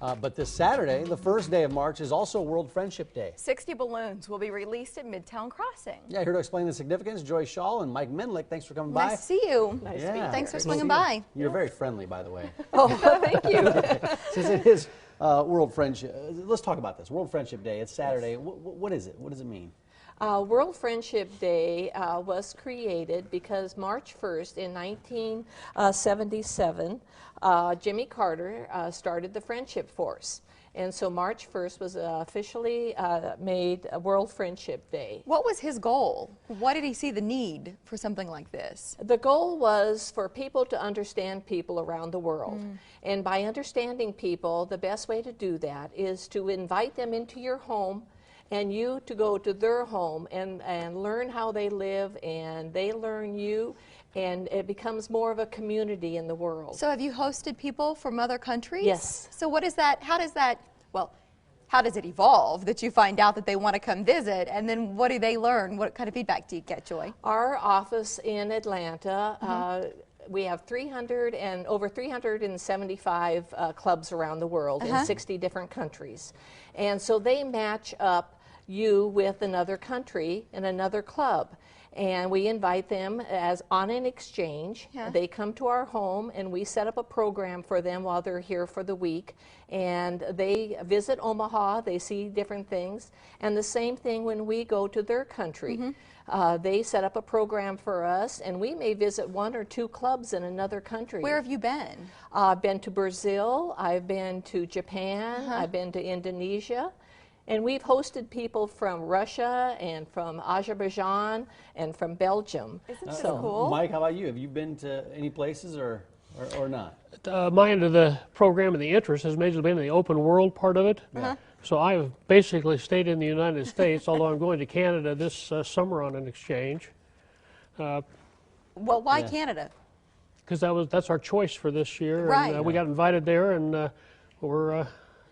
But this Saturday, the first day of March, is also World Friendship Day. 60 balloons will be released at Midtown Crossing. Yeah, here to explain the significance, Joy Shaw and Mike Menlick. Thanks for coming by. Nice to see you. Nice to be here. Thanks for swinging by. You're very friendly, by the way. Oh, thank you. Since it is World Friendship, let's talk about this. World Friendship Day, it's Saturday. Yes. What is it? What does it mean? World Friendship Day was created because March 1st in 1977, Jimmy Carter started the Friendship Force. And so March 1st was officially made a World Friendship Day. What was his goal? Why did he see the need for something like this? The goal was for people to understand people around the world. And by understanding people, the best way to do that is to invite them into your home and you to go to their home and learn how they live, and they learn you, and it becomes more of a community in the world. So have you hosted people from other countries? Yes. So what is that, how does that, well, how does it evolve that you find out that they want to come visit, and then what do they learn? What kind of feedback do you get, Joy? Our office in Atlanta, we have over 375 clubs around the world in 60 different countries. And so they match up you with another country and another club. And we invite them as on an exchange. They come to our home and we set up a program for them while they're here for the week. And they visit Omaha, they see different things. And the same thing when we go to their country. They set up a program for us, and we may visit 1 or 2 clubs in another country. Where have you been? I've been to Brazil, I've been to Japan, I've been to Indonesia. And we've hosted people from Russia and from Azerbaijan and from Belgium. Isn't that cool? Mike, how about you? Have you been to any places or not? My end of the program and the interest has mainly been in the open world part of it. So I've basically stayed in the United States, although I'm going to Canada this summer on an exchange. Well, why Canada? Because that's our choice for this year. Right. And, we got invited there, and we're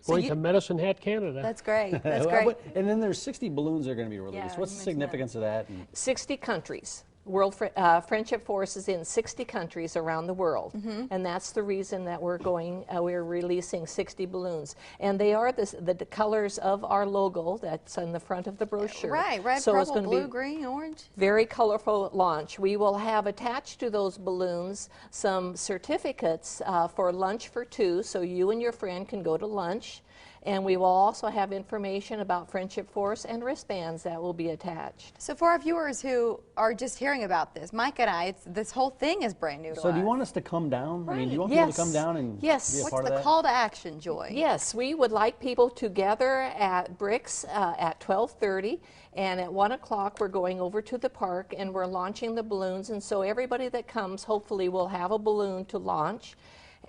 going to Medicine Hat, Canada. That's great. That's great. And then there's 60 balloons that are going to be released. Yeah, What's the significance of that? 60 countries. World Friendship Force is in 60 countries around the world, and that's the reason that we're releasing 60 balloons. And they are the colors of our logo that's on the front of the brochure. Right, red, so purple, it's going blue, to be green, orange. very colorful launch. We will have attached to those balloons some certificates for lunch for 2, so you and your friend can go to lunch. And we will also have information about Friendship Force and wristbands that will be attached. So for our viewers who are just hearing about this, Mike and I, this whole thing is brand new to us. So do you want us to come down? I mean, do you want Yes. people to come down and be a Yes. part What's of the that? call to action, Joy? Yes, we would like people to gather at Bricks at 12:30, and at 1 o'clock we're going over to the park and we're launching the balloons, and so everybody that comes hopefully will have a balloon to launch.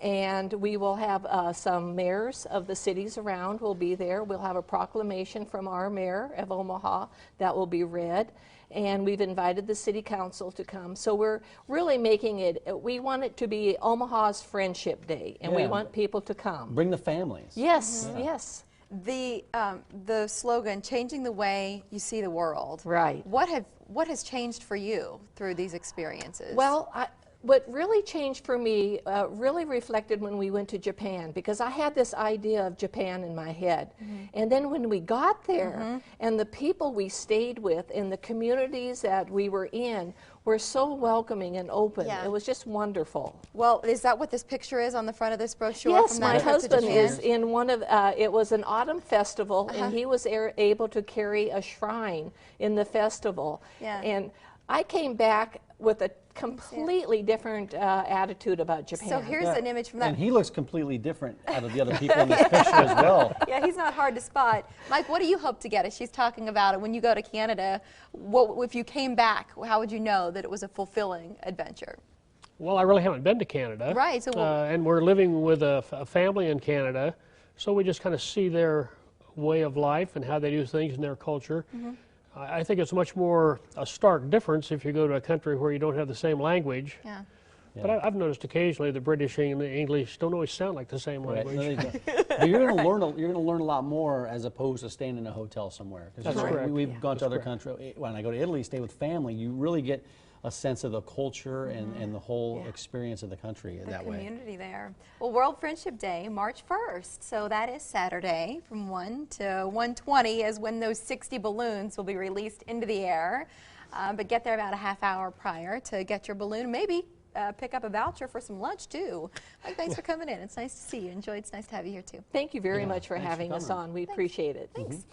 And we will have some mayors of the cities around will be there. We'll have a proclamation from our mayor of Omaha that will be read. And we've invited the city council to come. So we're really making it, we want it to be Omaha's Friendship Day, and we want people to come. Bring the families. Yes, yes. The slogan, changing the way you see the world. Right. What has changed for you through these experiences? Well, what really changed for me really reflected when we went to Japan, because I had this idea of Japan in my head. And then when we got there and the people we stayed with and the communities that we were in were so welcoming and open. It was just wonderful. Well, is that what this picture is on the front of this brochure? Yes, from my that trip to husband Japan? is in one of, it was an autumn festival, and he was able to carry a shrine in the festival. And I came back with a completely different attitude about Japan. So here's an image from that. And he looks completely different out of the other people in this picture as well. Yeah, he's not hard to spot. Mike, what do you hope to get as she's talking about it? When you go to Canada, if you came back, how would you know that it was a fulfilling adventure? Well, I really haven't been to Canada. Right. So and we're living with a family in Canada, so we just kind of see their way of life and how they do things in their culture. I think it's much more a stark difference if you go to a country where you don't have the same language. But I've noticed occasionally the British and the English don't always sound like the same language. But you're going to learn a lot more as opposed to staying in a hotel somewhere. That's correct. We've gone to other countries. When I go to Italy, stay with family. You really get a sense of the culture and the whole experience of the country that way. Community there. Well, World Friendship Day, March 1st, so that is Saturday from 1 to 1:20 is when those 60 balloons will be released into the air. But get there about a half hour prior to get your balloon. Maybe pick up a voucher for some lunch too. Mike, thanks for coming in. It's nice to see you. It's nice to have you here too. Thank you very much for thanks for having us coming. on. We appreciate it. Thanks.